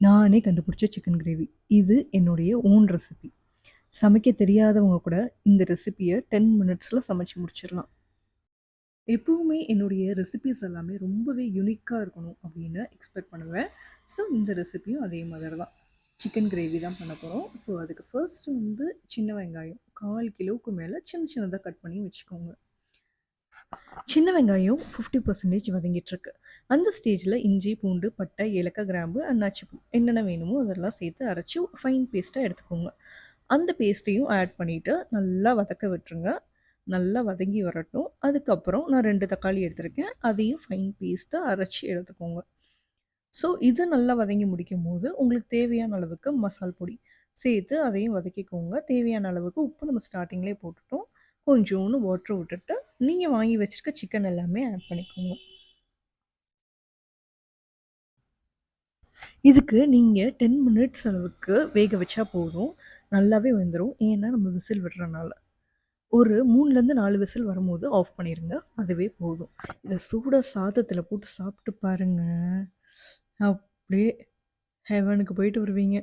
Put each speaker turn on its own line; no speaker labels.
நானே கண்டுபிடிச்ச chicken gravy. இது என்னுடைய ஓன் ரெசிபி. சமைக்க தெரியாதவங்க கூட இந்த ரெசிபியை 10 மினிட்ஸில் சமைச்சு முடிச்சிடலாம். எப்பவுமே என்னுடைய ரெசிபீஸ் எல்லாமே ரொம்பவே யூனிக்காக இருக்கணும் அப்படின்னு எக்ஸ்பெக்ட் பண்ணுவேன். ஸோ இந்த ரெசிபியும் அதே மாதிரி தான். சிக்கன் கிரேவி தான் பண்ண போகிறோம். ஸோ அதுக்கு ஃபர்ஸ்ட்டு வந்து சின்ன வெங்காயம் 1/4 கிலோவுக்கு மேலே சின்ன சின்னதாக கட் பண்ணி வச்சுக்கோங்க. சின்ன வெங்காயம் 50% வதங்கிட்டுருக்கு. அந்த ஸ்டேஜில் இஞ்சி, பூண்டு, பட்டை, ஏலக்காய், கிராம்பு, அன்னாச்சி பூ என்னென்ன வேணுமோ அதெல்லாம் சேர்த்து அரைச்சி ஃபைன் பேஸ்ட்டாக எடுத்துக்கோங்க. அந்த பேஸ்ட்டையும் ஆட் பண்ணிவிட்டு நல்லா வதக்க விட்டுருங்க. நல்லா வதங்கி வரட்டும். அதுக்கப்புறம் நான் 2 தக்காளி எடுத்திருக்கேன். அதையும் ஃபைன் பேஸ்ட்டாக அரைச்சி எடுத்துக்கோங்க. ஸோ இது நல்லா வதங்கி முடிக்கும்போது உங்களுக்கு தேவையான அளவுக்கு மசால் பொடி சேர்த்து அதையும் வதக்கிக்கோங்க. தேவையான அளவுக்கு உப்பு நம்ம ஸ்டார்ட்டிங்லேயே போட்டுட்டோம். கொஞ்சோண்டு வாட்டர் விட்டுட்டு நீங்கள் வாங்கி வச்சுருக்க சிக்கன் எல்லாமே ஆட் பண்ணிக்கோங்க. இதுக்கு நீங்கள் 10 மினிட்ஸ் அளவுக்கு வேக வச்சா போதும். நல்லாவே வெந்துடும். ஏன்னா நம்ம விசில் விடுறனால. ஒரு 3லேருந்து 4 விசில் வரும்போது ஆஃப் பண்ணிடுங்க. அதுவே போதும். இதை சூடாக சாதத்தில் போட்டு சாப்பிட்டு பாருங்கள். அப்படியே ஹெவனுக்கு போயிட்டு வருவீங்க.